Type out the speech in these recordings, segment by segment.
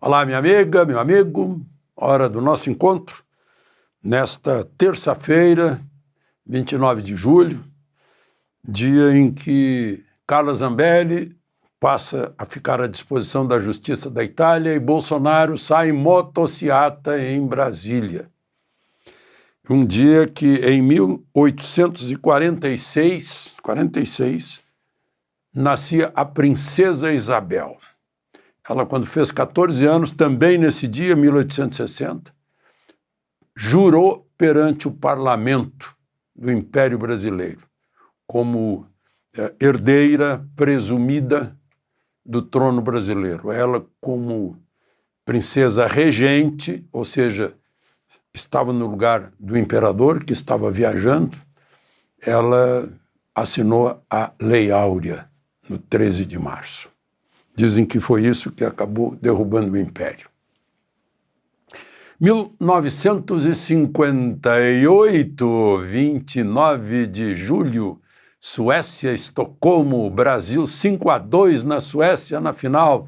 Olá, minha amiga, meu amigo, hora do nosso encontro, nesta terça-feira, 29 de julho, dia em que Carla Zambelli passa a ficar à disposição da Justiça da Itália e Bolsonaro sai em motociata em Brasília. Um dia que, em 1846, nascia a Princesa Isabel. Ela, quando fez 14 anos, também nesse dia, 1860, jurou perante o parlamento do Império Brasileiro como herdeira presumida do trono brasileiro. Ela, como princesa regente, ou seja, estava no lugar do imperador, que estava viajando, ela assinou a Lei Áurea no 13 de março. Dizem que foi isso que acabou derrubando o Império. 1958, 29 de julho, Suécia, Estocolmo, Brasil 5-2 na Suécia na final.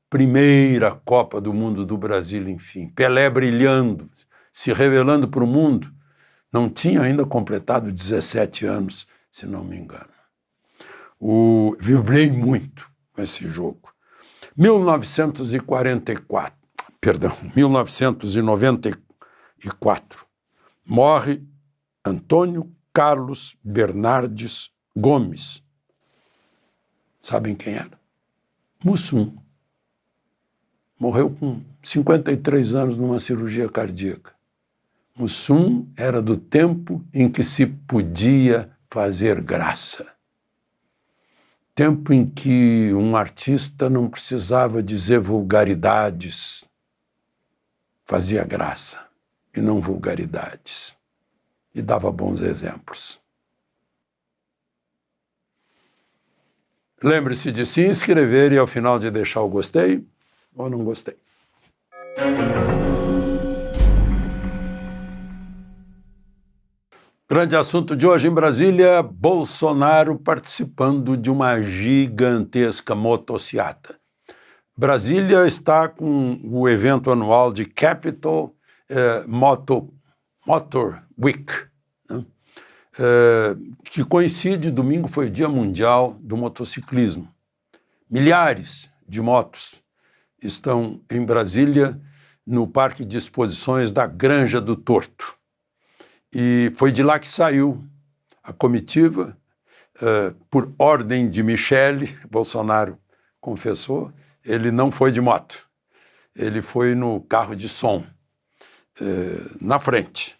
Primeira Copa do Mundo do Brasil, enfim. Pelé brilhando, se revelando para o mundo. Não tinha ainda completado 17 anos, se não me engano. Vibrei muito com esse jogo. 1994, morre Antônio Carlos Bernardes Gomes. Sabem quem era? Mussum. Morreu com 53 anos numa cirurgia cardíaca. Mussum era do tempo em que se podia fazer graça. Tempo em que um artista não precisava dizer vulgaridades, fazia graça e não vulgaridades, e dava bons exemplos. Lembre-se de se inscrever e ao final de deixar o gostei ou não gostei. Grande assunto de hoje em Brasília, Bolsonaro participando de uma gigantesca motociata. Brasília está com o evento anual de Capital Motor Week, né? Que coincide, domingo foi o Dia Mundial do Motociclismo. Milhares de motos estão em Brasília, no Parque de Exposições da Granja do Torto. E foi de lá que saiu a comitiva, por ordem de Michele, Bolsonaro confessou, ele não foi de moto, ele foi no carro de som, na frente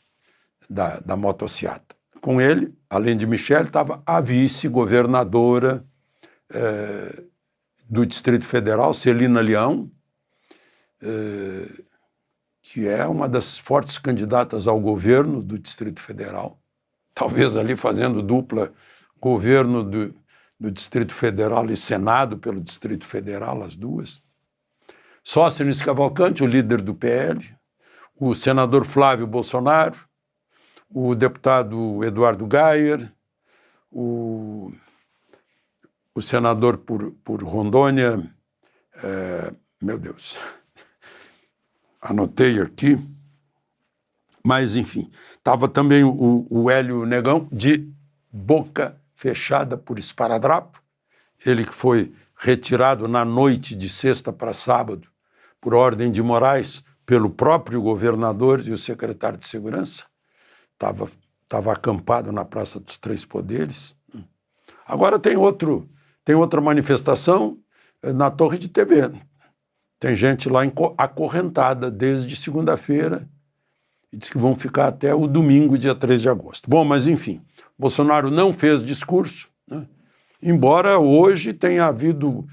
da motociata. Com ele, além de Michele, estava a vice-governadora do Distrito Federal, Celina Leão, que é uma das fortes candidatas ao governo do Distrito Federal, talvez ali fazendo dupla governo do Distrito Federal e Senado pelo Distrito Federal, as duas. Sóstenes Cavalcante, o líder do PL, o senador Flávio Bolsonaro, o deputado Eduardo Gayer, o senador por Rondônia, meu Deus... Anotei aqui, mas enfim, estava também o Hélio Negão, de boca fechada por esparadrapo, ele que foi retirado na noite de sexta para sábado, por ordem de Moraes, pelo próprio governador e o secretário de Segurança, estava acampado na Praça dos Três Poderes. Agora tem outra manifestação na Torre de TV. Tem gente lá acorrentada desde segunda-feira e diz que vão ficar até o domingo, dia 3 de agosto. Bom, mas enfim, Bolsonaro não fez discurso, né? Embora hoje tenha havido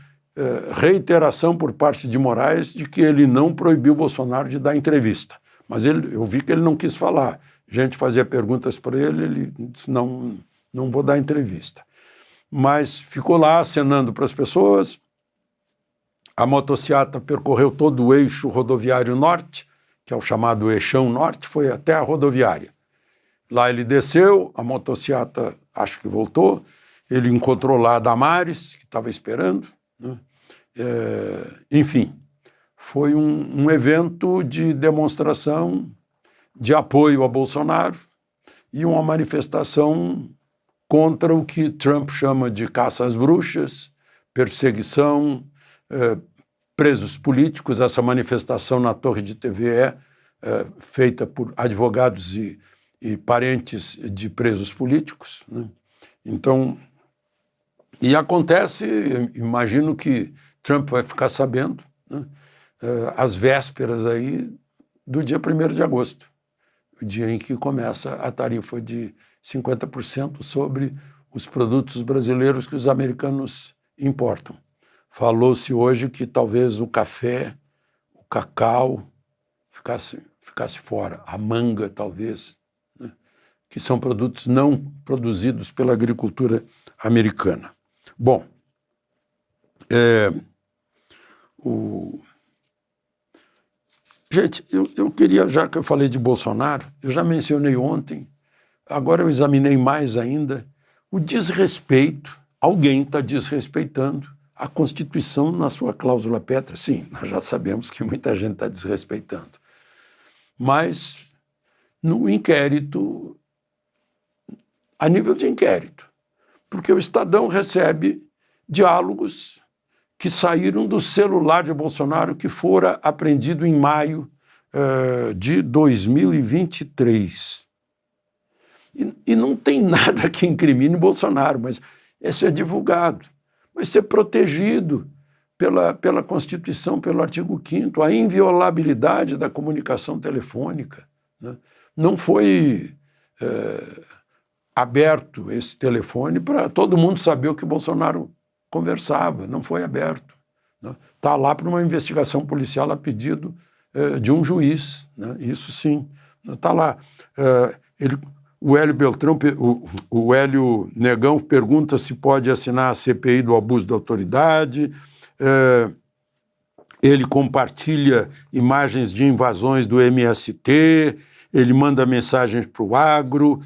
reiteração por parte de Moraes de que ele não proibiu Bolsonaro de dar entrevista. Mas eu vi que ele não quis falar. Gente fazia perguntas para ele disse, não vou dar entrevista. Mas ficou lá acenando para as pessoas. A motociata percorreu todo o eixo rodoviário norte, que é o chamado Eixão Norte, foi até a rodoviária. Lá ele desceu, a motociata acho que voltou, ele encontrou lá a Damares, que estava esperando, né? Enfim, foi um evento de demonstração de apoio a Bolsonaro e uma manifestação contra o que Trump chama de caça às bruxas, perseguição, presos políticos. Essa manifestação na Torre de TV é feita por advogados e parentes de presos políticos, né? Então, e acontece, imagino que Trump vai ficar sabendo, né, às vésperas aí do dia 1º de agosto, o dia em que começa a tarifa de 50% sobre os produtos brasileiros que os americanos importam. Falou-se hoje que talvez o café, o cacau ficasse fora, a manga talvez, né, que são produtos não produzidos pela agricultura americana. Bom, gente, eu queria, já que eu falei de Bolsonaro, eu já mencionei ontem, agora eu examinei mais ainda, o desrespeito, alguém está desrespeitando a Constituição na sua cláusula pétrea. Sim, nós já sabemos que muita gente está desrespeitando. Mas no inquérito, a nível de inquérito, porque o Estadão recebe diálogos que saíram do celular de Bolsonaro, que fora apreendido em maio de 2023. E não tem nada que incrimine Bolsonaro, mas isso é divulgado. Vai ser protegido pela Constituição, pelo artigo 5º, a inviolabilidade da comunicação telefônica, né? Não foi aberto esse telefone para todo mundo saber o que Bolsonaro conversava, não foi aberto, né? Está lá para uma investigação policial a pedido de um juiz, né? Isso sim, está lá. O Hélio Beltrão, o Hélio Negão pergunta se pode assinar a CPI do abuso da autoridade. Ele compartilha imagens de invasões do MST, ele manda mensagens para o agro.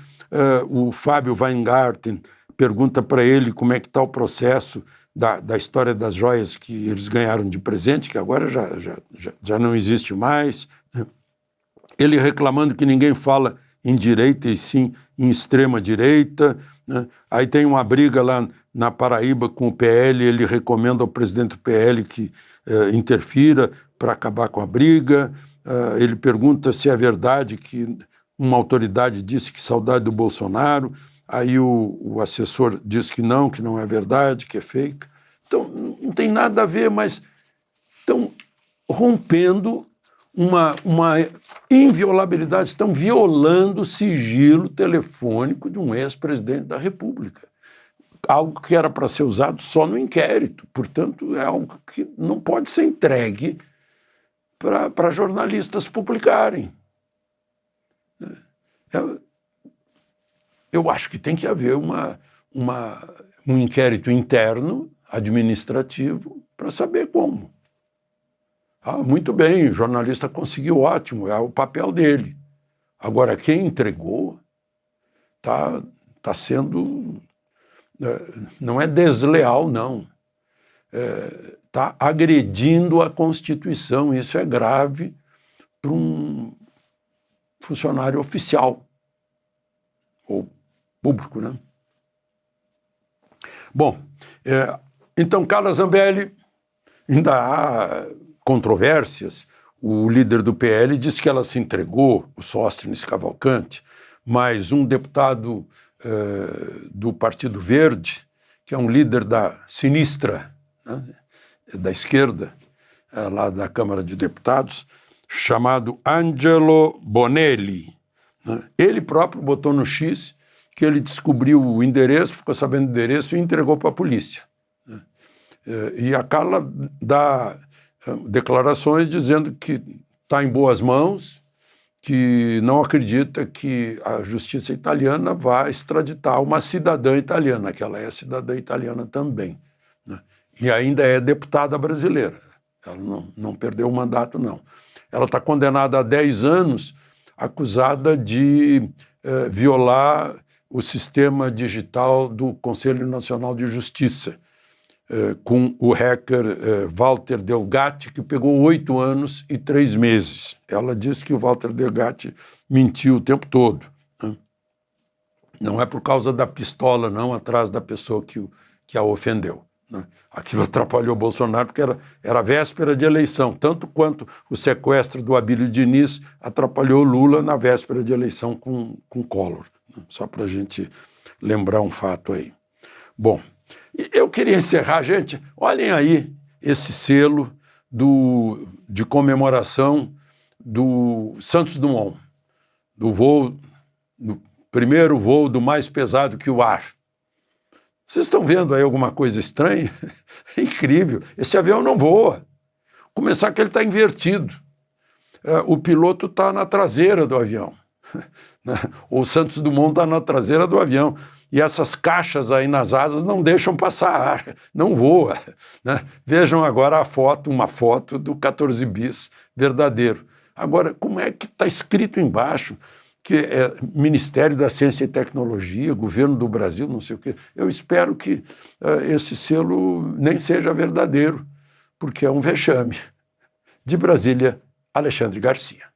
O Fábio Weingarten pergunta para ele como é que está o processo da história das joias que eles ganharam de presente, que agora já não existe mais. Ele reclamando que ninguém fala em direita e sim em extrema-direita, né? Aí tem uma briga lá na Paraíba com o PL, ele recomenda ao presidente do PL que interfira para acabar com a briga. Ele pergunta se é verdade que uma autoridade disse que saudade do Bolsonaro, aí o assessor diz que não é verdade, que é fake. Então, não tem nada a ver, mas estão rompendo uma inviolabilidade, estão violando o sigilo telefônico de um ex-presidente da República. Algo que era para ser usado só no inquérito. Portanto, é algo que não pode ser entregue para jornalistas publicarem. Eu acho que tem que haver um inquérito interno, administrativo, para saber como. Muito bem, o jornalista conseguiu, ótimo, é o papel dele. Agora, quem entregou está sendo... não é desleal, não. Está agredindo a Constituição. Isso é grave para um funcionário oficial ou público, né? Bom, então, Carla Zambelli, ainda há controvérsias. O líder do PL disse que ela se entregou, o Sóstenes Cavalcante, mas um deputado do Partido Verde, que é um líder da sinistra, né, da esquerda, lá da Câmara de Deputados, chamado Angelo Bonelli, né? Ele próprio botou no X que ele descobriu o endereço, ficou sabendo do endereço e entregou para a polícia, né? E a Carla dá declarações dizendo que está em boas mãos, que não acredita que a justiça italiana vá extraditar uma cidadã italiana, que ela é cidadã italiana também, né? E ainda é deputada brasileira. Ela não perdeu o mandato, não. Ela está condenada a 10 anos, acusada de violar o sistema digital do Conselho Nacional de Justiça. com o hacker Walter Delgatti, que pegou 8 anos e 3 meses. Ela disse que o Walter Delgatti mentiu o tempo todo, né? Não é por causa da pistola, não, atrás da pessoa que a ofendeu, né? Aquilo atrapalhou o Bolsonaro porque era véspera de eleição, tanto quanto o sequestro do Abílio Diniz atrapalhou Lula na véspera de eleição com Collor, né? Só para a gente lembrar um fato aí. Bom, eu queria encerrar, gente, olhem aí esse selo de comemoração do Santos Dumont, do primeiro voo do mais pesado que o ar. Vocês estão vendo aí alguma coisa estranha? É incrível, esse avião não voa. Começar que ele está invertido. O piloto está na traseira do avião. O Santos Dumont está na traseira do avião. E essas caixas aí nas asas não deixam passar ar, não voa, né? Vejam agora a foto, uma foto do 14 bis verdadeiro. Agora, como é que está escrito embaixo que é Ministério da Ciência e Tecnologia, Governo do Brasil, não sei o quê? Eu espero que esse selo nem seja verdadeiro, porque é um vexame. De Brasília, Alexandre Garcia.